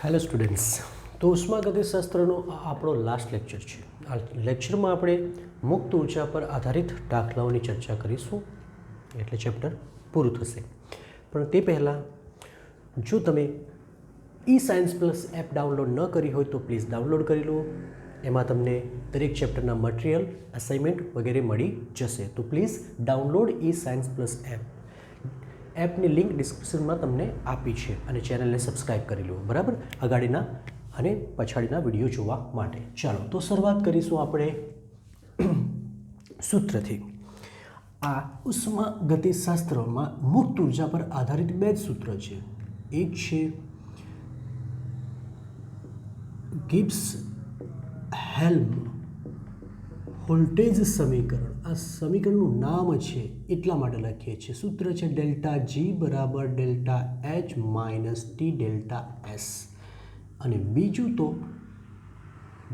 Hello students, તો ઉષ્માગતિશાસ્ત્રનો આ આપણો લાસ્ટ લેક્ચર છે. આ લેક્ચરમાં આપણે મુક્ત ઉર્જા પર આધારિત દાખલાઓની ચર્ચા કરીશું, એટલે ચેપ્ટર પૂરું થશે. પણ તે પહેલાં જો તમે સાયન્સ પ્લસ એપ ડાઉનલોડ ન કરી હોય તો પ્લીઝ ડાઉનલોડ કરી લો. એમાં તમને દરેક ચેપ્ટરના મટીરિયલ, અસાઇનમેન્ટ વગેરે મળી જશે. તો please download science plus app. એપની લિંક ડિસ્ક્રિપ્શનમાં તમને આપી છે અને ચેનલને સબસ્ક્રાઈબ કરી લો, બરાબર, અગાડીના અને પછાડીના વિડીયો જોવા માટે. ચાલો તો શરૂઆત કરીશું આપણે સૂત્રથી. આ ઉષ્માગતિશાસ્ત્રમાં મુક્ત ઉર્જા પર આધારિત બે જ સૂત્ર છે. એક છે ગિબ્સ હેલ્મ વોલ્ટેજ સમીકરણ. આ સમીકરણનું નામ છે એટલા માટે લખીએ છીએ. સૂત્ર છે ડેલ્ટા જી બરાબર delta H minus T delta S. અને બીજું તો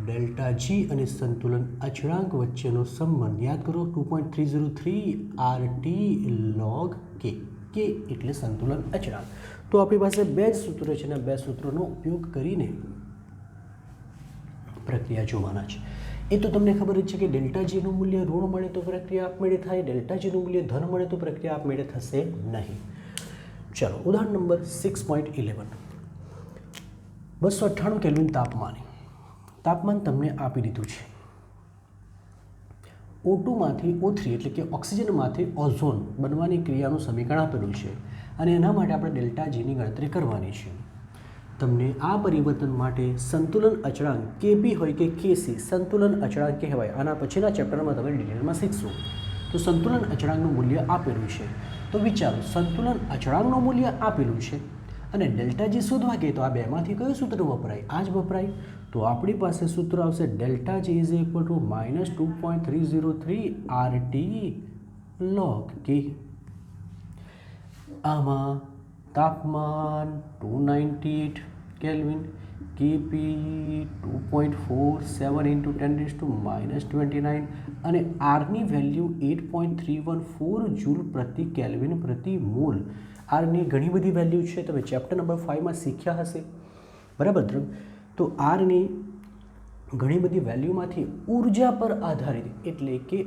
ડેલ્ટા જી અને સંતુલન અચળાંક વચ્ચેનો સંબંધ યાદ કરો, 2.303 આર ટી લોગ કે. કે એટલે સંતુલન અચળાંક. તો આપણી પાસે બે જ સૂત્રો છે અને બે સૂત્રોનો ઉપયોગ કરીને પ્રક્રિયા જોવાના છે. એ તો તમને ખબર જ છે કે ડેલ્ટા જીનું મૂલ્ય ઋણ મળે તો પ્રક્રિયા આપમેળે થાય, ડેલ્ટા જીનું મૂલ્ય ધન મળે તો પ્રક્રિયા આપમેળે થશે નહીં. ચાલો ઉદાહરણ નંબર 6.11. 298 કેલ્વિન તાપમાન તમને આપી દીધું છે. O2 માંથી O3 એટલે કે ઓક્સિજનમાંથી ઓઝોન બનવાની ક્રિયાનું સમીકરણ આપેલું છે અને એના માટે આપણે ડેલ્ટા જીની ગણતરી કરવાની છે. તમને આ પરિવર્તન માટે સંતુલન અચળાંક કેપી હોય કે કેસી સંતુલન અચળાંક કહેવાય. આના પછીના ચેપ્ટરમાં તમે ડિટેલમાં શીખશો. તો સંતુલન અચળાંકનું મૂલ્ય આપેલું છે. તો વિચારો, સંતુલન અચળાંકનું મૂલ્ય આપેલું છે અને ડેલ્ટા જી શોધવા કે તો આ બેમાંથી કયું સૂત્ર વપરાય? આ જ વપરાય. તો આપણી પાસે સૂત્ર આવશે delta G is equal to minus 2.303 R T log K. આમાં તાપમાન 298 કેલ્વિન, કેપી 2.47 ઇન્ટુ 10⁻⁻29 અને આરની વેલ્યુ 8.314 જૂલ પ્રતિ કેલ્વિન પ્રતિ મોલ. આરની ઘણી બધી વેલ્યુ છે, તમે ચેપ્ટર નંબર 5માં શીખ્યા હશે, બરાબર. તો આરની ઘણી બધી વેલ્યુમાંથી ઉર્જા પર આધારિત એટલે કે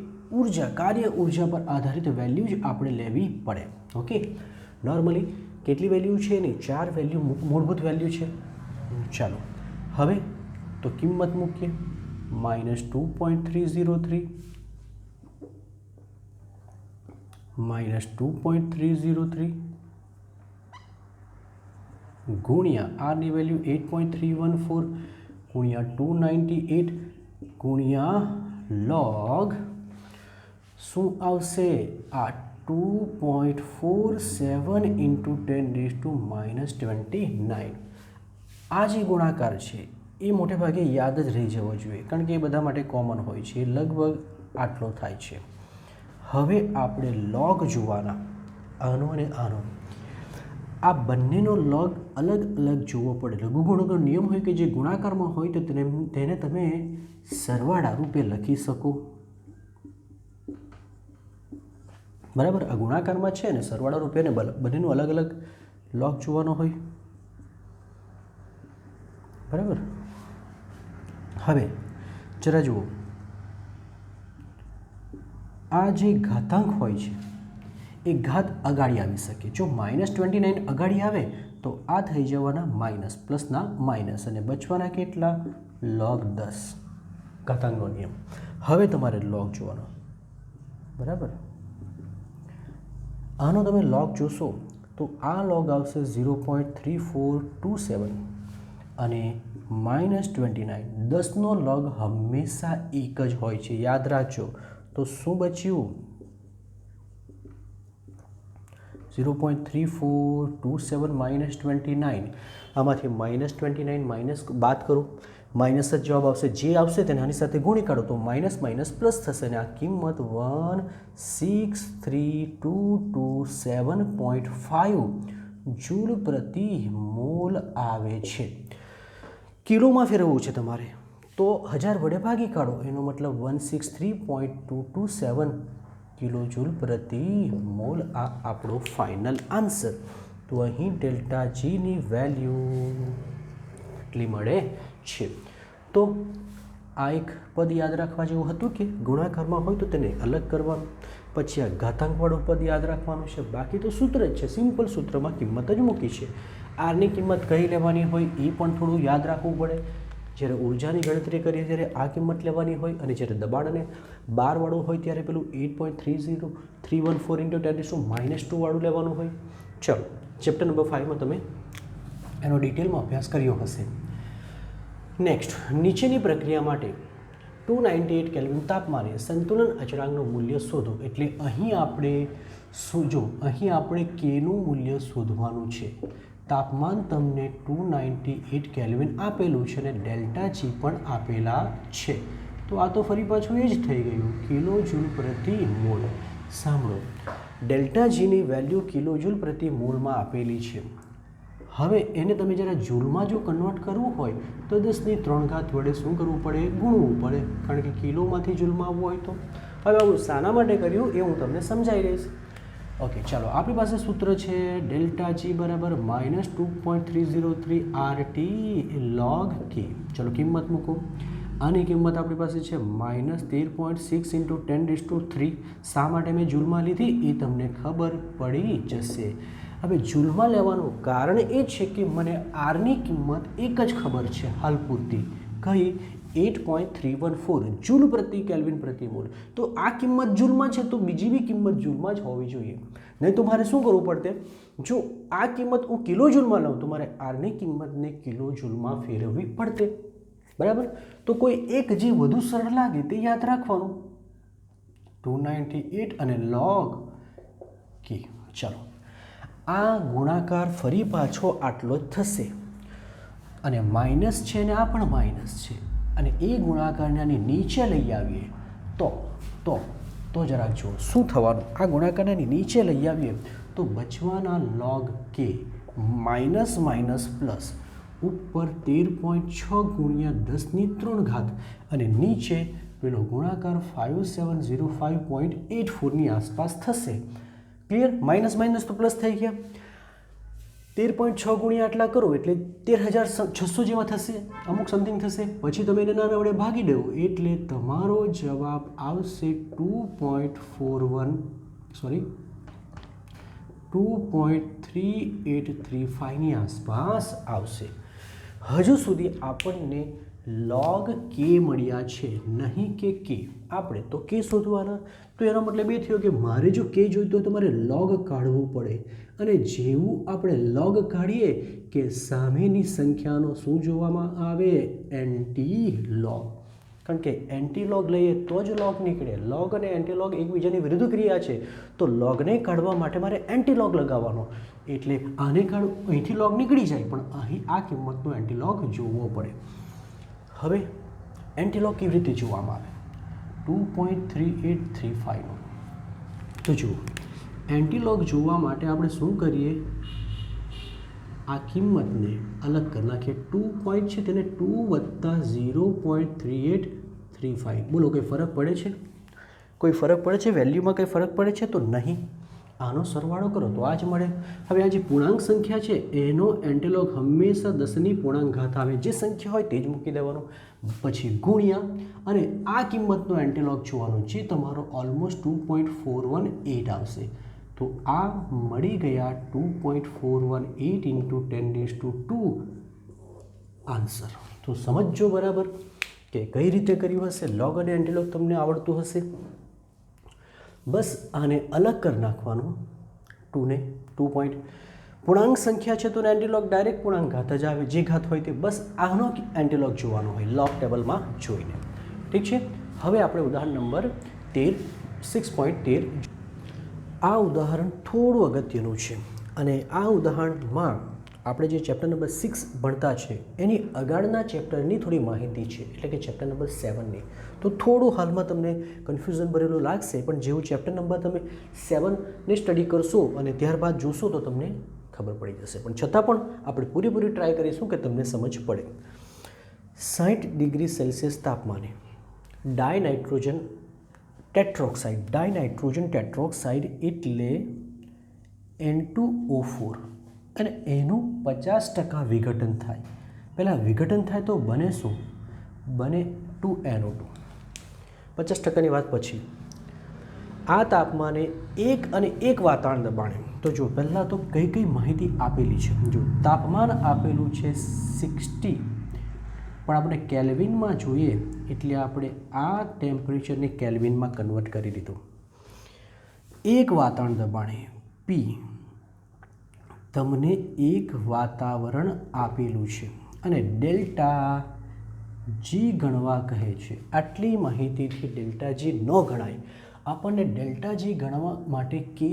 કાર્ય ઉર્જા પર આધારિત વેલ્યુ જ આપણે લેવી પડે. ઓકે, નોર્મલી કેટલી વેલ્યુ છે એની 4 વેલ્યુ મૂળભૂત વેલ્યુ છે. ચાલો હવે તો કિંમત મૂકીએ. માઇનસ 2.303 માઇનસ 2.303 ગુણ્યા આરની વેલ્યુ 8.314 ગુણ્યા 298 ગુણ્યા લોગ શું આવશે? આ 2.47 ઇન્ટુ 10⁻⁻29. આ જે ગુણાકાર છે એ મોટે ભાગે યાદ જ રહી જવો જોઈએ, કારણ કે એ બધા માટે કોમન હોય છે. લગભગ આટલો થાય છે. હવે આપણે લોગ જોવાના, આનો અને આનો. આ બંનેનો લોગ અલગ અલગ જોવો પડે. લઘુગુણકનો નિયમ હોય કે જે ગુણાકારમાં હોય તો તેને તમે સરવાળા રૂપે લખી શકો, બરાબર. આ ગુણાકારમાં છે ને સરવાળા રૂપે ને બંનેનું અલગ અલગ લોગ જોવાનો હોય, બરાબર. હવે જરા જુઓ, આ જે ઘાતાંક હોય છે એ ઘાત અગાડી આવી શકે. જો -29 અગાડી આવે તો આ થઈ જવાના માઇનસ, પ્લસના માઇનસ, અને બચવાના કેટલા? log 10, ઘાતાંકનો નિયમ. હવે તમારે લોગ જોવાનો, બરાબર. આનો તમે લોગ જોશો તો આ લોગ આવશે 0.3427 અને -29. 10નો લોગ હંમેશા એક જ હોય છે, યાદ રાખજો. તો શું બચ્યું? 0.3427 -29. આમાંથી -29 માઇનસ બાદ કરો, માઇનસ જ જવાબ આવશે. જે આવશે તેને આની સાથે ગુણી કાઢો તો માઇનસ માઇનસ પ્લસ થશે અને આ કિંમત 163,227.5 જૂલ પ્રતિ મોલ આવે છે. કિલોમાં ફેરવવું છે તમારે તો 1000 વડે ભાગી કાઢો, એનો મતલબ 163.227 કિલો જૂલ પ્રતિ મોલ. આ આપણો ફાઇનલ આન્સર. તો અહીં ડેલ્ટા જીની વેલ્યુ એટલી મળે છે. તો આ એક પદ યાદ રાખવા જેવું હતું કે ગુણાકારમાં હોય તો તેને અલગ કરવાનું, પછી આ ઘાતાંકવાળું પદ યાદ રાખવાનું છે. બાકી તો સૂત્ર જ છે, સિમ્પલ સૂત્રમાં કિંમત જ મૂકી છે. આરની કિંમત કઈ લેવાની હોય એ પણ થોડું યાદ રાખવું પડે. જ્યારે ઉર્જાની ગણતરી કરીએ ત્યારે આ કિંમત લેવાની હોય, અને જ્યારે દબાણ અને બારવાળું હોય ત્યારે પેલું 8.30314 × 10⁻² વાળું લેવાનું હોય. ચલો, ચેપ્ટર નંબર 5માં તમે એનો ડિટેલમાં અભ્યાસ કર્યો હશે. નેક્સ્ટ, નીચેની પ્રક્રિયા માટે 298 કેલ્વિન તાપમાને સંતુલન અચળાંકનું મૂલ્ય શોધો. એટલે અહીં આપણે કેનું મૂલ્ય શોધવાનું છે. તાપમાન તમને 298 કેલ્વિન આપેલું છે અને ડેલ્ટા જી પણ આપેલા છે. તો આ તો ફરી પાછું એ જ થઈ ગયું, કિલો જૂલ પ્રતિ મોલ. સાંભળો, ડેલ્ટા જીની વેલ્યુ કિલો જૂલ પ્રતિ મોલમાં આપેલી છે. હવે એને તમે જરા જૂલમાં જો કન્વર્ટ કરવું હોય તો 10⁻³ વડે શું કરવું પડે? ગુણવું પડે, કારણ કે કિલોમાંથી જૂલમાં આવવું હોય તો. હવે આવું શાના માટે કર્યું એ હું તમને સમજાવી રહીશ. ઓકે, ચાલો, આપણી પાસે સૂત્ર છે ડેલ્ટા જી બરાબર -2.303 RT log K. ચલો, કિંમત મૂકો. આની કિંમત આપણી પાસે છે -13.6 × 10⁻³ શા માટે મેં જૂલમાં લીધી એ તમને ખબર પડી જશે. હવે જૂલમાં લેવાનું કારણ એ છે કે મને આરની કિંમત એક જ ખબર છે હાલ પૂરતી, કઈ? 8.314 જૂલ પ્રતિ કેલ્વિન પ્રતિ મોલ. તો આ કિંમત જૂલમાં છે તો બીજી બી કિંમત જૂલમાં જ હોવી જોઈએ. નહીં તો મારે શું કરવું પડતે? જો આ કિંમત હું કિલો જૂલમાં લઉં તો મારે આરની કિંમતને કિલો જૂલમાં ફેરવવી પડતે. બરાબર? તો કોઈ એક જે વધુ સરળ લાગે તે યાદ રાખવાનું, 298 અને log K. ચાલો, આ ગુણાકાર ફરી પાછો આટલો જ થશે, અને માઇનસ છે ને આ પણ માઇનસ છે, અને એ ગુણાકારને આની નીચે લઈ આવીએ તો જરાક જુઓ શું થવાનું. આ ગુણાકારને નીચે લઈ આવીએ તો બચવાના log K માઇનસ પ્લસ ઉપર 13.6 × 10⁻³ અને નીચે પેલો ગુણાકાર 5705.84 આસપાસ થશે. ક્લિયર? માઇનસ તો પ્લસ થઈ ગયા. 13.6 × આટલા કરો એટલે 13,600 જેવા થશે, અમુક સમથિંગ થશે. પછી તમે એને નાના વડે ભાગી દો એટલે તમારો જવાબ આવશે 2.3835 આસપાસ આવશે. હજુ સુધી આપણને log K મળ્યા છે, નહીં કે K. આપણે તો K શોધવાના. તો એનો મતલબ એ થયો કે મારે જો K જોઈતો હોય તો મારે log કાઢવું પડે, અને જેવું આપણે log કાઢીએ કે સામેની સંખ્યાનો શું જોવામાં આવે? Anti log. કારણ કે એન્ટી log લઈએ તો જ log નીકળે. log અને એન્ટી log એકબીજાની વિરુદ્ધ ક્રિયા છે, તો logને કાઢવા માટે મારે એન્ટી log લગાવવાનો. એટલે આને કાઢું, અહીંથી log નીકળી જાય, પણ અહીં આ કિંમતનો એન્ટી log જોવો પડે. હવે એન્ટી log કેવી રીતે જોવામાં આવે? 2.3835 તો જુઓ, એન્ટી log જોવા માટે આપણે શું કરીએ? આ કિંમતને અલગ કરી નાખીએ. 2 પોઈન્ટ છે તેને 2 + 0.3835. બોલો, કોઈ ફરક પડે છે? કોઈ ફરક પડે છે? વેલ્યુમાં કંઈ ફરક પડે છે? તો નહીં. આનો સરવાળો કરો તો આ જ મળે. હવે આ જે પૂર્ણાંક સંખ્યા છે એનો એન્ટી log હંમેશા 10ની પૂર્ણાંક ઘાત આવે, જે સંખ્યા હોય તે જ મૂકી દેવાનો, પછી ગુણ્યા, અને આ કિંમતનો એન્ટી log જોવાનો, જે તમારો ઓલમોસ્ટ 2.418 આવશે. તો આ મળી ગયા 2.418 × 10⁻². આન્સર. તો સમજો બરાબર કે કઈ રીતે કર્યું હશે. log અને એન્ટી log તમને આવડતું હશે. બસ આને અલગ કરી નાખવાનું. 2 પોઈન્ટ પૂર્ણાંક સંખ્યા છે તો એન્ટી log ડાયરેક્ટ પૂર્ણાંક ઘાત જ આવે, જે ઘાત હોય તે. બસ આનો એન્ટી log જોવાનો હોય log ટેબલમાં જોઈને. ઠીક છે. હવે આપણે ઉદાહરણ નંબર 6.13. આ ઉદાહરણ થોડું અગત્યનું છે, અને આ ઉદાહરણમાં આપણે જે ચેપ્ટર નંબર 6 ભણતા છે એની આગળના ચેપ્ટરની થોડી માહિતી છે, એટલે કે ચેપ્ટર નંબર 7ની. તો થોડું હાલમાં તમને કન્ફ્યુઝન ભરેલું લાગશે, પણ જેવું ચેપ્ટર નંબર તમે 7ને સ્ટડી કરશો અને ત્યારબાદ જોશો તો તમને ખબર પડી જશે. પણ છતાં પણ આપણે પૂરેપૂરી ટ્રાય કરીશું કે તમને સમજ પડે. 60 ડિગ્રી સેલ્સિયસ તાપમાને ડાયનાઇટ્રોજન ટેટ્રોક્સાઇડ એટલે N2O4, અને એનું 50% વિઘટન થાય. પહેલાં વિઘટન થાય તો બને શું? બને 2NO2. 50%ની વાત પછી આ તાપમાને 1 અને 1 વાતાવરણ દબાણે, તો જો પહેલાં તો કઈ કઈ માહિતી આપેલી છે. જો તાપમાન આપેલું છે 60, પણ આપણે કેલ્વિનમાં જોઈએ એટલે આપણે આ ટેમ્પરેચરને કેલ્વિનમાં કન્વર્ટ કરી દીધું. 1 વાતાવરણ દબાણે P, તમને 1 વાતાવરણ આપેલું છે અને ડેલ્ટા જી ગણવા કહે છે. આટલી માહિતીથી ડેલ્ટા જી ન ગણાય. આપણને ડેલ્ટા જી ગણવા માટે કે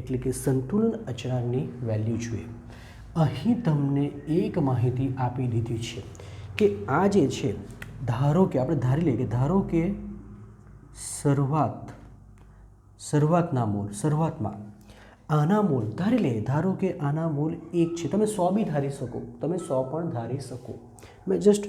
એટલે કે સંતુલન અચળાંકની વેલ્યુ જોઈએ. અહીં તમને એક માહિતી આપી દીધી છે કે આ જે છે, ધારો કે આપણે ધારી લઈએ કે ધારો કે શરૂઆતના મોલ, શરૂઆતમાં આના મોલ ધારી લઈએ, ધારો કે આના મોલ 1 છે. તમે 100 બી ધારી શકો, તમે 100 પણ ધારી શકો. મેં જસ્ટ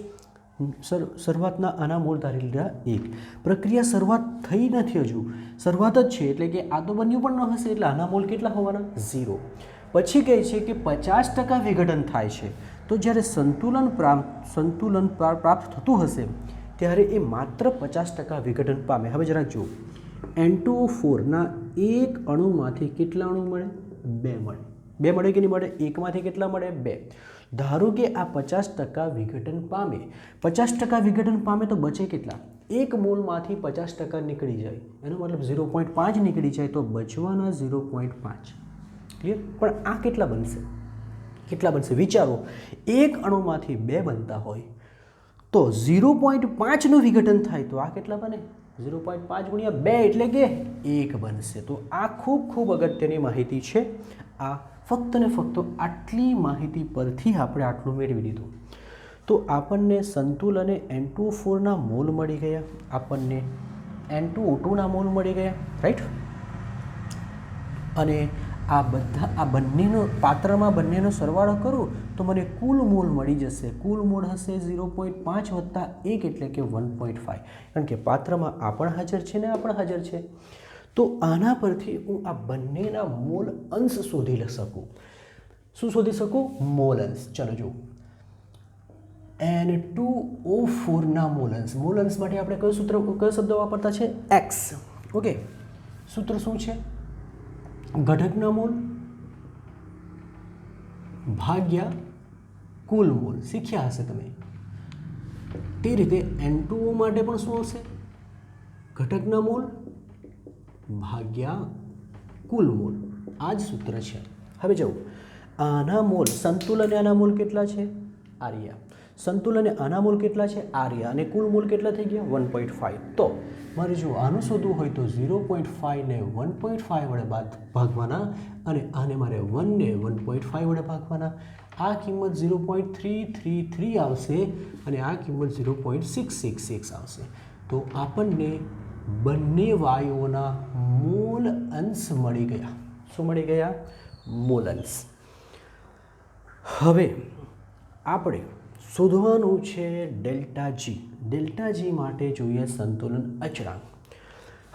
શરૂઆતના આના મોલ ધારી લીધા 1. પ્રક્રિયા શરૂઆત થઈ નથી, હજુ શરૂઆત જ છે, એટલે કે આ તો બન્યું પણ ન હશે, એટલે આના મોલ કેટલા હોવાના? 0. પછી કહે છે કે 50% વિઘટન થાય છે. તો જ્યારે સંતુલન પ્રાપ્ત થતું હશે ત્યારે એ માત્ર 50% વિઘટન પામે. હવે જરાક જુઓ, N2O4ના એક અણુમાંથી કેટલા અણુ મળે? 2 મળે. 2 મળે કે નહીં મળે? એકમાંથી કેટલા મળે? 2. ધારો કે આ 50% વિઘટન પામે. 50% વિઘટન પામે તો બચે કેટલા? એક મોલમાંથી 50% નીકળી જાય, એનો મતલબ 0.5 નીકળી જાય, તો બચવાના 0.5. ક્લિયર? પણ આ કેટલા બનશે? કેટલા બનશે વિચારો. એક અણુમાંથી 2 બનતા હોય તો 0.5નું વિઘટન થાય તો આ કેટલા બને? 0.5 ગુણ્યા 2 એટલે કે 1 બનશે. તો આ ખૂબ અગત્યની માહિતી છે. આ ફક્ત ને ફક્ત આટલી માહિતી પરથી આપણે આટલું મેળવી દીધું. તો આપણને સંતુલને N2O4ના મોલ મળી ગયા, આપણને N2O2ના મોલ મળી ગયા, રાઈટ? અને આ બંનેનો પાત્રમાં બંનેનો સરવાળો કરું તો મને કુલ મોલ મળી જશે. કુલ મોલ હશે 0.5 વત્તા 1 એટલે કે 1.5. કારણ કે પાત્રમાં આ પણ હાજર છે ને આ પણ હાજર છે. તો આના પરથી હું આ બંનેના મોલ અંશ શોધી શકું. શું શોધી શકું? મોલ અંશ. ચલો જુઓ, N2O4ના મોલ અંશ. મોલ અંશ માટે આપણે કયો શબ્દ વાપરતા છે? X. ઓકે, સૂત્ર શું છે? ઘટકના મોલ ભાગ્યા કુલ મોલ. શીખ્યા હશે તમે. તે રીતે N2O માટે પણ શું આવશે? ઘટકના મોલ ભાગ્યા કુલ મોલ. આ જ સૂત્ર છે. હવે જુઓ, આના મોલ સંતુલન આના મોલ કેટલા છે? આર્યા. સંતુલન આના મોલ કેટલા છે? આર્યા. અને કુલ મોલ કેટલા થઈ ગયા? 1.5. તો મારે જો આનું શોધવું હોય તો 0.5 ને 1.5 વડે ભાગવાના અને આને મારે 1 ને 1.5 વડે ભાગવાના. આ કિંમત 0.333 આવશે અને આ કિંમત 0.666 આવશે. તો આપણને બંને વાયુઓના મોલ અંશ મળી ગયા. શું મળી ગયા? મોલ અંશ. હવે આપણે શોધવાનું છે ડેલ્ટા જી. ડેલ્ટા જી માટે જોઈએ સંતુલન અચળાંક.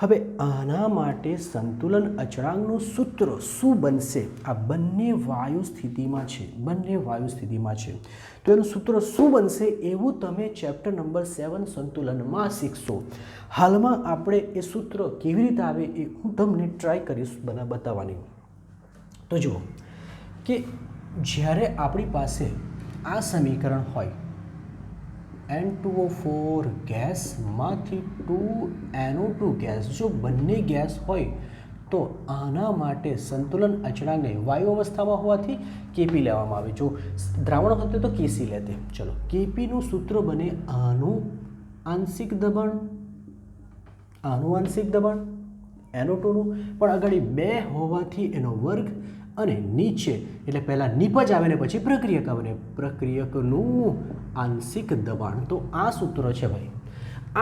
હવે આના માટે સંતુલન અચળાંકનું સૂત્ર શું બનશે? આ બંને વાયુ સ્થિતિમાં છે, બંને વાયુ સ્થિતિમાં છે, તો એનું સૂત્ર શું બનશે એવું તમે ચેપ્ટર નંબર 7 સંતુલનમાં શીખશો. હાલમાં આપણે એ સૂત્ર કેવી રીતે આવે એ હું તમને ટ્રાય કરીશ બતાવવાની. તો જુઓ કે જ્યારે આપણી પાસે આ સમીકરણ હોય, N2O4 ગેસમાંથી 2NO2 ગેસ, જો બંને ગેસ હોય તો આના માટે સંતુલન અચળાંકને વાયુ અવસ્થામાં હોવાથી કેપી લેવામાં આવે. જો દ્રાવણ હોતે તો કેસી લેતે. ચલો, કેપીનું સૂત્ર બને આનું આંશિક દબાણ, આનું આંશિક દબાણ NO2નું, પણ આગળ 2 હોવાથી એનો વર્ગ અને નીચે એટલે પહેલાં નિપજ આવે ને પછી પ્રક્રિયક આવે ને પ્રક્રિયકનું આંશિક દબાણ. તો આ સૂત્ર છે ભાઈ.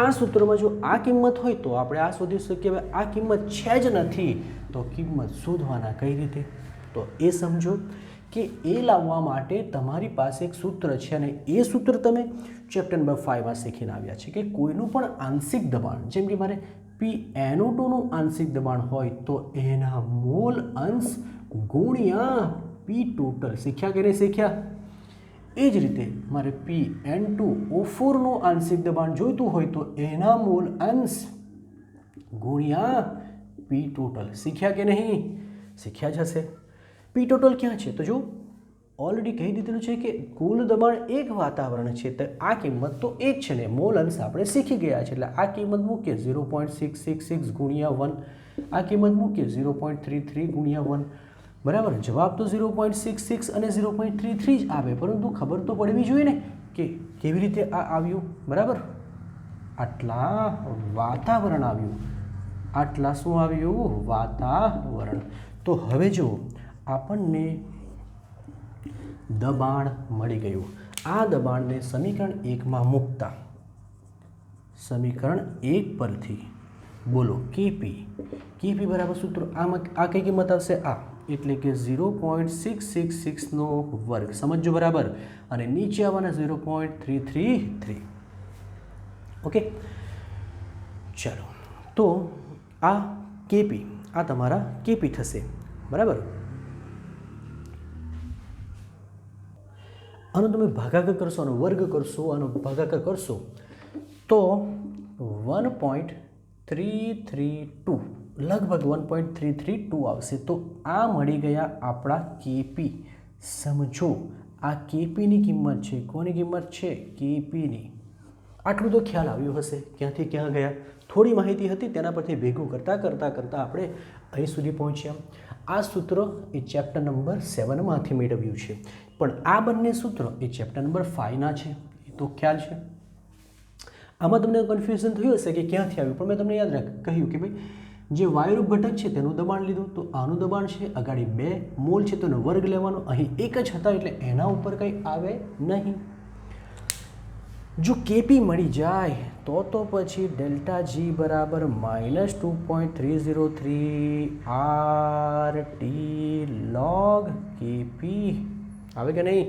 આ સૂત્રમાં જો આ કિંમત હોય તો આપણે આ શોધી શકીએ. હવે આ કિંમત છે જ નથી તો કિંમત શોધવાના કઈ રીતે? તો એ સમજો કે એ લાવવા માટે તમારી પાસે એક સૂત્ર છે અને એ સૂત્ર તમે ચેપ્ટર નંબર 5માં શીખીને આવ્યા છે કે કોઈનું પણ આંશિક દબાણ, જેમ કે મારે PNO2નું આંશિક દબાણ હોય તો એના મોલ અંશ ગુણ્યા P ટોટલ. શીખ્યા કે નહીં શીખ્યા? એ જ રીતે મારે Pn2O4નું આંશિક દબાણ જોઈતું હોય તો એના મોલ અંશ ગુણ્યા P ટોટલ. શીખ્યા કે નહીં? શીખ્યા જ હશે. P ટોટલ ક્યાં છે તો જો ઓલરેડી કહી દીધેલું છે કે કુલ દબાણ એક વાતાવરણ છે તો આ કિંમત તો એક છે ને મોલ અંશ આપણે શીખી ગયા છે એટલે આ કિંમત મૂકીએ 0.666 ગુણ્યા 1, આ કિંમત મૂકીએ 0.33 ગુણ્યા 1. બરાબર, જવાબ તો 0.66 અને 0.33 જ આવે, પરંતુ ખબર તો પડવી જોઈએ ને કે કેવી રીતે આ આવ્યું. બરાબર, આટલા વાતાવરણ આવ્યું, આટલા શું આવ્યું? વાતાવરણ. તો હવે જો આપણને દબાણ મળી ગયું. આ દબાણને સમીકરણ 1માં મૂકતા સમીકરણ 1 પરથી બોલો Kp બરાબર સૂત્ર આમાં આ કઈ કિંમત આવશે? આ એટલે કે 0.666 નો વર્ગ. સમજો બરાબર. અને નીચે આવવાના 0.333. ઓકે, ચાલો. તો આ Kp, આ તમારા Kp થશે. બરાબર, આનો તમે ભાગાકાર કરશો, આનો વર્ગ કરશો, આનો ભાગાકાર કરશો તો 1.332 લગભગ 1.332 આવશે. તો આ મળી ગયા આપણા Kp. સમજો આ Kpની કિંમત છે. કોની કિંમત છે? Kpની. આટલું તો ખ્યાલ આવ્યું હશે ક્યાંથી ક્યાં ગયા. થોડી માહિતી હતી તેના પરથી ભેગું કરતાં આપણે અહીં સુધી પહોંચ્યા. આ સૂત્ર એ ચેપ્ટર નંબર 7માંથી મેળવ્યું છે, પણ આ બંને સૂત્ર એ ચેપ્ટર નંબર 5ના છે, એ તો ખ્યાલ છે. આમાં તમને કન્ફ્યુઝન થયું હશે કે ક્યાંથી આવ્યું, પણ મેં તમને યાદ કહ્યું કે ભાઈ જે વાયુરૂપ ઘટક છે તેનું દબાણ લીધું તો આનું દબાણ છે, અગાડી 2 મોલ છે તો એનો વર્ગ લેવાનો, અહીં એક જ હતા એટલે એના ઉપર કંઈ આવે નહીં. જો Kp મળી જાય તો પછી ડેલ્ટા G બરાબર -2.303 RT log Kp આવે કે નહીં?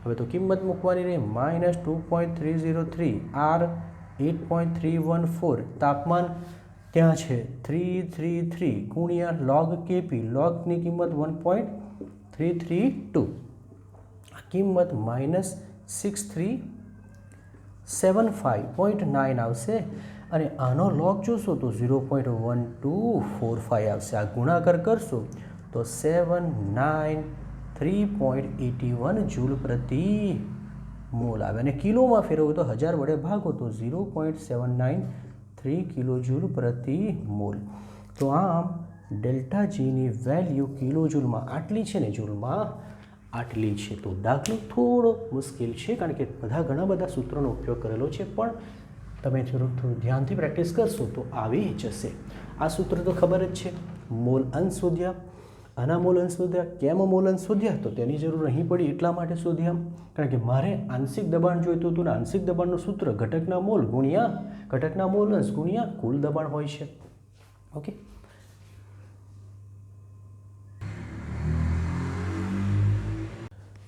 હવે તો કિંમત મૂકવાની રહે. -2.303 R 8.314. તાપમાન ત્યાં છે 333 ગુણ્યા log Kp. લોગની કિંમત 1.332. કિંમત -6375.9 આવશે અને આનો લોગ જોશો તો 0.1245 આવશે. આ ગુણાકાર કરશો તો 793.81 જૂલ પ્રતિ મોલ આવે અને કિલોમાં ફેરવો તો 1000 વડે ભાગો તો 0.793 કિલો જૂલ પ્રતિ મોલ. તો આમ ડેલ્ટા જીની વેલ્યુ કિલો જૂલમાં આટલી છે ને જૂલમાં આટલી છે. તો દાખલો થોડો મુશ્કેલ છે કારણ કે ઘણા બધા સૂત્રોનો ઉપયોગ કરેલો છે, પણ તમે થોડું ધ્યાનથી પ્રેક્ટિસ કરશો તો આવી જશે. આ સૂત્ર તો ખબર જ છે. મોલ અંશ શોધ્યા, આના મોલ અંશ શોધ્યા. કેમ મોલ અંશ શોધ્યા? તો તેની જરૂર નહીં પડી એટલા માટે શોધ્યા કારણ કે મારે આંશિક દબાણ જોઈતું હતું ને આંશિક દબાણનું સૂત્ર ઘટકના મોલ ગુણ્યા ઘટકના મોલ અંશ ગુણ્યા કુલ દબાણ હોય છે. ઓકે,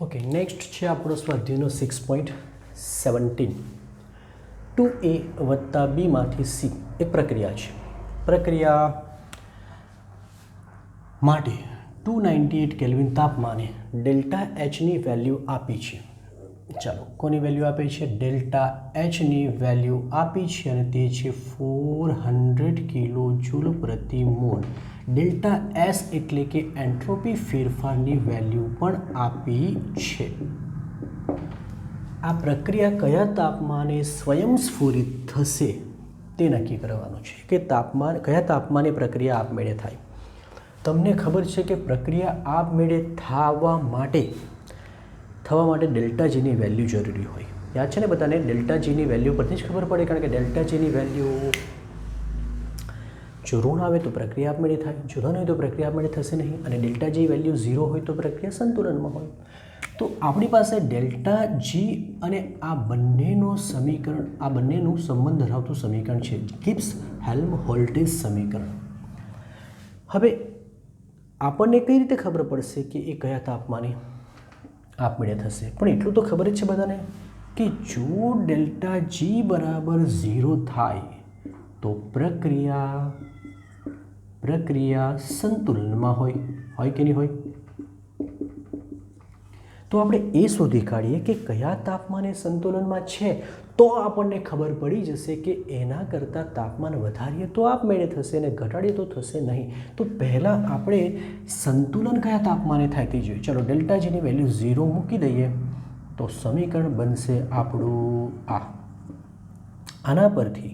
ઓકે, નેક્સ્ટ છે આપણો સ્વાધ્યાયનો 6.17. 2a વત્તા b માંથી c એક પ્રક્રિયા છે. પ્રક્રિયા માટે 298 કેલ્વિન તાપમાને ડેલ્ટા એચની વેલ્યુ આપી છે. ચાલો, કોની વેલ્યુ આપી છે? ડેલ્ટા એચની વેલ્યુ આપી છે અને તે છે 400 કિલો જૂલ પ્રતિ મોલ. ડેલ્ટા એસ એટલે કે એન્ટ્રોપી ફેરફારની વેલ્યુ પણ આપી છે. આ પ્રક્રિયા કયા તાપમાને સ્વયંસ્ફુરિત થશે તે નક્કી કરવાનું છે કે કયા તાપમાને પ્રક્રિયા આપમેળે થાય. તમને ખબર છે કે પ્રક્રિયા આપમેળે થવા માટે ડેલ્ટા જીની વેલ્યુ જરૂરી હોય. યાદ છે ને બધાને? ડેલ્ટા જીની વેલ્યુ પરથી જ ખબર પડે કારણ કે ડેલ્ટા જીની વેલ્યુ જો ઋણ આવે તો પ્રક્રિયા આપમેળે થાય, જો ધન હોય તો પ્રક્રિયા આપમેળે થશે નહીં, અને ડેલ્ટા જી વેલ્યુ 0 હોય તો પ્રક્રિયા સંતુલનમાં હોય. તો આપણી પાસે ડેલ્ટા જી અને આ બંનેનું સંબંધ ધરાવતું સમીકરણ છે, ગિબ્સ હેલ્મહોલ્ટ્ઝ સમીકરણ. હવે આપણને કઈ રીતે ખબર પડશે કે એ કયા તાપમાને આપમેળે થશે? પણ એટલું તો ખબર જ છે બધાને કે જો ડેલ્ટા જી બરાબર 0 થાય તો પ્રક્રિયા સંતુલનમાં હોય કે નહીં હોય? તો તો આપણે એ શોધી કાઢીએ કે કયા તાપમાને સંતુલનમાં છે, તો આપણને ખબર પડી જશે કે એના કરતાં તાપમાન વધારીએ તો આપમેળે થશે અને ઘટાડીએ તો થશે નહીં. તો પહેલાં આપણે સંતુલન કયા તાપમાને થાય તે જોઈએ. ચલો ડેલ્ટા જીની વેલ્યુ 0 મૂકી દઈએ તો સમીકરણ બનશે આપણું આના પરથી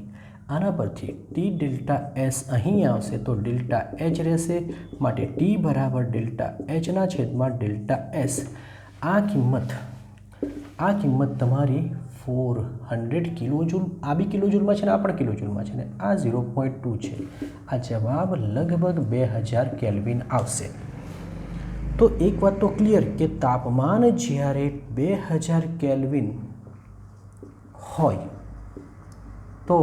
ટી ડેલ્ટા એસ અહીં આવશે તો ડેલ્ટા એચ રહેશે, માટે ટી બરાબર ડેલ્ટા એચના છેદમાં ડેલ્ટા એસ. આ કિંમત તમારી 400 કિલોજૂલ, આ બી કિલોજૂલમાં છે ને આ પણ કિલોજૂલમાં છે ને આ 0.2 છે. આ જવાબ લગભગ 2000 કેલ્વિન આવશે. તો એક વાત તો ક્લિયર કે તાપમાન જ્યારે 2000 કેલ્વિન હોય તો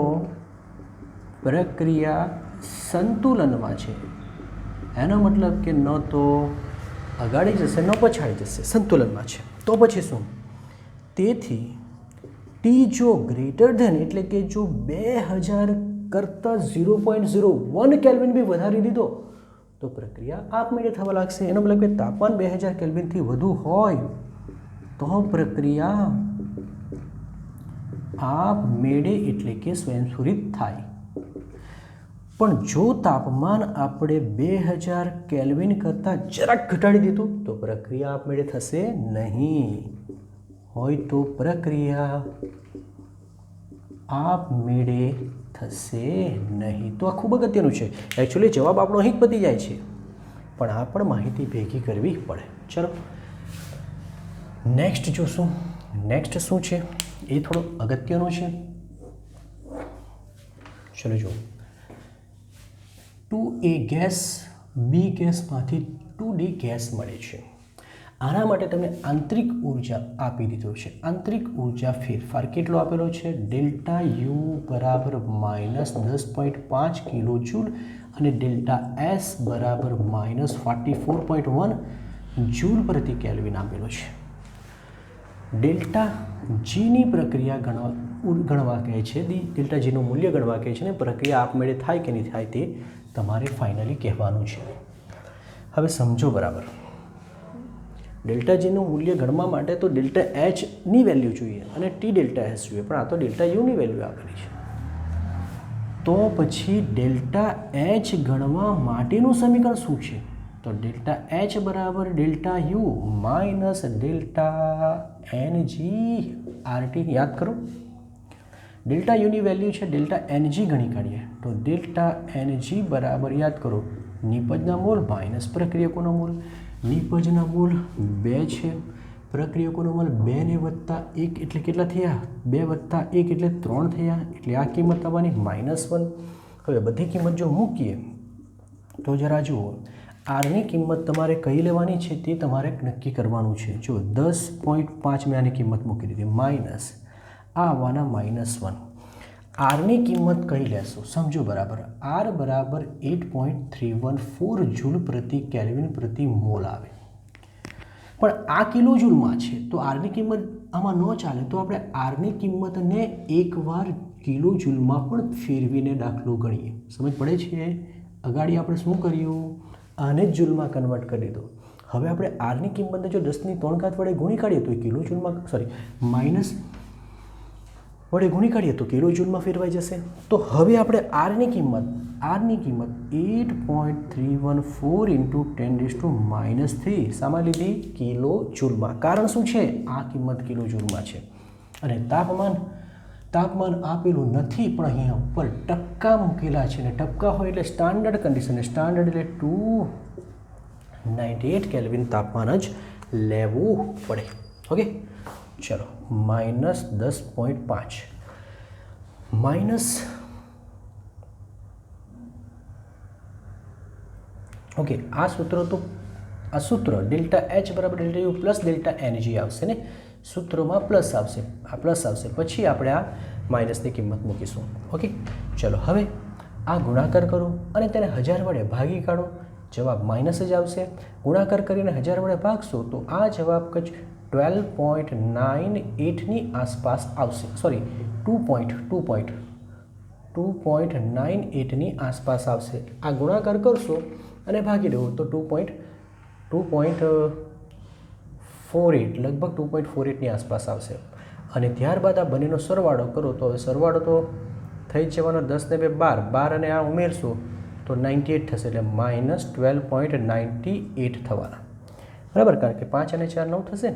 પ્રક્રિયા સંતુલનમાં છે. એનો મતલબ કે ન તો અગાડી જશે ન પછાડી જશે, સંતુલનમાં છે. તો પછી શું? તેથી ટી જો ગ્રેટર ધેન એટલે કે જો 2000 કરતાં 0.01 કેલ્વિન બી વધારી દીધો તો પ્રક્રિયા આપમેળે થવા લાગશે. એનો મતલબ કે તાપમાન 2000 કેલ્વિનથી વધુ હોય તો પ્રક્રિયા આપમેળે એટલે કે સ્વયંસ્ફુરિત થાય. પણ જો તાપમાન આપણે 2000 કેલ્વિન કરતાં જરાક ઘટાડી દીધું તો પ્રક્રિયા આપમેળે થશે નહીં. હોય તો પ્રક્રિયા આપમેળે થશે નહીં. તો આ ખૂબ અગત્યનું છે. એકચ્યુઅલી જવાબ આપણો અહીં જ પતી જાય છે, પણ આ પણ માહિતી ભેગી કરવી પડે. ચલો નેક્સ્ટ જોશું. નેક્સ્ટ શું છે એ થોડો અગત્યનો છે. ચલો જો 2A ગેસ બી ગેસમાંથી 2D ગેસ મળે છે. આના માટે તમને આંતરિક ઉર્જા આપી દીધો છે. આંતરિક ઉર્જા ફેરફાર કેટલો આપેલો છે? ડેલ્ટા યુ બરાબર -10.5 કિલોજૂલ અને ડેલ્ટા એસ બરાબર -44.1 જૂલ પ્રતિ કેલ્વિન આપેલો છે. ડેલ્ટા જીની પ્રક્રિયા ગણવા કહે છે, ડેલ્ટા જીનું મૂલ્ય ગણવા કહે છે ને પ્રક્રિયા આપમેળે થાય કે નહીં થાય તે તમારે ફાઇનલી કહેવાનું છે. હવે સમજો બરાબર. ડેલ્ટા જીનું મૂલ્ય ગણવા માટે તો ડેલ્ટા એચની વેલ્યુ જોઈએ અને ટી ડેલ્ટા એસ જોઈએ, પણ આ તો ડેલ્ટા યુની વેલ્યુ આપેલી છે. તો પછી ડેલ્ટા એચ ગણવા માટેનું સમીકરણ શું છે? તો ડેલ્ટા એચ બરાબર delta U minus delta NG RT. યાદ કરો ડેલ્ટા યુની વેલ્યુ છે ડેલ્ટા એનજી ગણી કાઢીએ તો ડેલ્ટા એનજી બરાબર યાદ કરો નિપજના મોલ માઇનસ પ્રક્રિયકોનો મોલ. નિપજના મોલ 2 છે, પ્રક્રિયકોનો મોલ 2 ને વત્તા 1 એટલે કેટલા થયા? 2 વત્તા 1 એટલે 3 થયા, એટલે આ કિંમત આવવાની -1. હવે બધી કિંમત જો મૂકીએ તો જરા જુઓ આરની કિંમત તમારે કઈ લેવાની છે તે તમારે નક્કી કરવાનું છે. જો 10.5 મેં આની કિંમત મૂકી દીધી માઇનસ આ આવવાના -1. આરની કિંમત કઈ લેશો સમજો બરાબર. આર બરાબર 8.314 જૂલ પ્રતિ કેલ્વિન પ્રતિ મોલ આવે, પણ આ કિલો જૂલમાં છે તો આરની કિંમત આમાં ન ચાલે. તો આપણે આરની કિંમતને એકવાર કિલો જૂલમાં પણ ફેરવીને દાખલો ગણીએ. સમજ પડે છે? અગાડી આપણે શું કર્યું? આને જ જૂલમાં કન્વર્ટ કરી દીધો. હવે આપણે આરની કિંમતને જો 10⁻³ વડે ગુણી કાઢીએ તો કિલો જૂલમાં માઇનસ વડે ગુણી કાઢીએ તો કિલો જૂલમાં ફેરવાઈ જશે. તો હવે આપણે આરની કિંમત 8.314 × 10⁻³ શામાં લીધી? કિલો જૂલમાં. કારણ શું છે? આ કિંમત કિલો જૂલમાં છે અને તાપમાન આપેલું નથી, પણ અહીંયા ઉપર ટકા મૂકેલા છે અને ટકા હોય એટલે સ્ટાન્ડર્ડ કન્ડિશન. સ્ટાન્ડર્ડ એટલે 298 કેલ્વિન તાપમાન જ લેવું પડે. ઓકે ચલો -10.5 માઇનસ ઓકે આ સૂત્ર ડેલ્ટા એચ બરાબર delta U plus delta NG આવશે ને, સૂત્રમાં પ્લસ આવશે, આ પ્લસ આવશે, પછી આપણે આ માઇનસની કિંમત મૂકીશું. ઓકે ચલો હવે આ ગુણાકાર કરો અને તેને 1000 વડે ભાગી કાઢો, જવાબ માઇનસ જ આવશે. ગુણાકાર કરીને 1000 વડે ભાગશો તો આ જવાબ કચ 12.98ની આસપાસ આવશે. સોરી 2.98ની આસપાસ આવશે. આ ગુણાકાર કરશો અને ભાગી દો તો 2.2 2.48 લગભગ 2.48ની આસપાસ આવશે અને ત્યારબાદ આ બંનેનો સરવાળો કરો તો હવે સરવાળો તો થઈ જ જવાનો 10 ને 2 12 12 અને આ ઉમેરશો તો 98 થશે એટલે -12.98 થવાના બરાબર કારણ કે 5 અને 4 9 થશે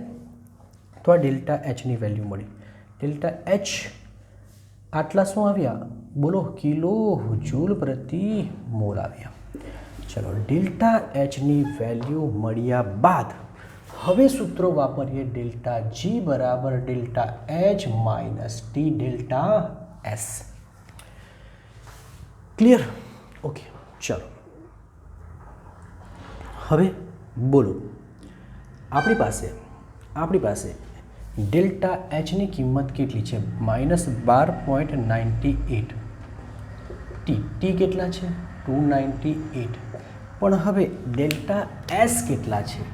તો આ ડેલ્ટા એચની વેલ્યુ મળી ડેલ્ટા એચ આટલા શું આવ્યા બોલો કિલો જૂલ પ્રતિ મોલ આવ્યા ચલો ડેલ્ટા એચની વેલ્યુ મળ્યા બાદ હવે સૂત્રો વાપરીએ ડેલ્ટા જી બરાબર delta H minus T delta S clear okay ચલો હવે બોલો આપણી પાસે ડેલ્ટા એચની કિંમત કેટલી છે -12.98 ટી કેટલા છે 298 પણ હવે ડેલ્ટા એસ કેટલા છે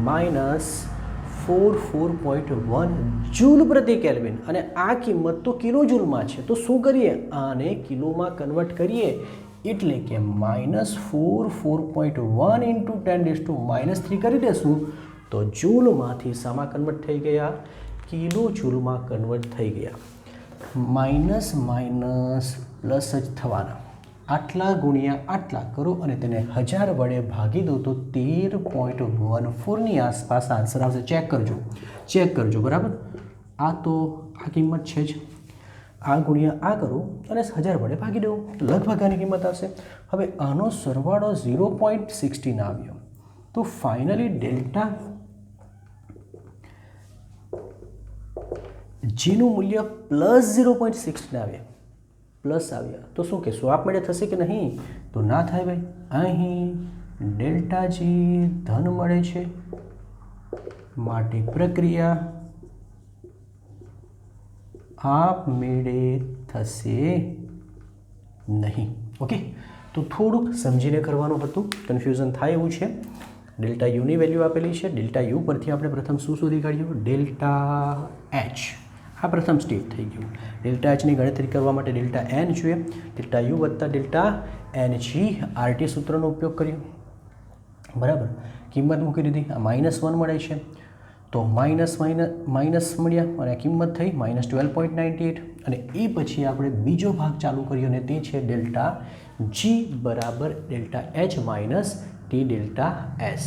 -44.1 જૂલ પ્રતિ કેલ્વિન અને આ કિંમત તો કિલો જૂલમાં છે તો શું કરીએ આને કિલોમાં કન્વર્ટ કરીએ એટલે કે -44.1 ઇન્ટુ 10⁻³ કરી દેશું તો જૂલમાંથી શામાં કન્વર્ટ થઈ ગયા કિલો જૂલમાં કન્વર્ટ થઈ ગયા માઇનસ પ્લસ જ થવાના આટલા ગુણ્યા આટલા કરો અને તેને 1000 વડે ભાગી દો તો 13.14ની આસપાસ આન્સર આવશે ચેક કરજો બરાબર આ તો આ કિંમત છે જ આ ગુણ્યા આ કરો અને 1000 વડે ભાગી દો લગભગ આની કિંમત આવશે હવે આનો સરવાળો 0.16 આવ્યો તો ફાઇનલી ડેલ્ટા જીનું મૂલ્ય +0.16 આવ્યા તો શું કહેશું આપમેળે થશે કે નહીં તો ના થાય ભાઈ અહીં ડેલ્ટા જી ધન મળે છે માટે પ્રક્રિયા આપમેળે થશે નહીં ઓકે તો થોડુંક સમજીને કરવાનું હતું કન્ફ્યુઝન થાય એવું છે ડેલ્ટા યુની વેલ્યુ આપેલી છે ડેલ્ટા યુ પરથી આપણે પ્રથમ શું શોધી કાઢ્યું ડેલ્ટા એચ આ પ્રથમ સ્ટેપ થઈ ગયું ડેલ્ટા એચની ગણતરી કરવા માટે ડેલ્ટા એન જોઈએ ડેલ્ટા યુ વત્તા ડેલ્ટા એન જી આરટી સૂત્રનો ઉપયોગ કર્યો બરાબર કિંમત મૂકી દીધી આ -1 મળે છે તો માઇનસ મળ્યા અને આ કિંમત થઈ -12.98 અને એ પછી આપણે બીજો ભાગ ચાલુ કર્યો અને તે છે ડેલ્ટા જી બરાબર delta H minus T delta S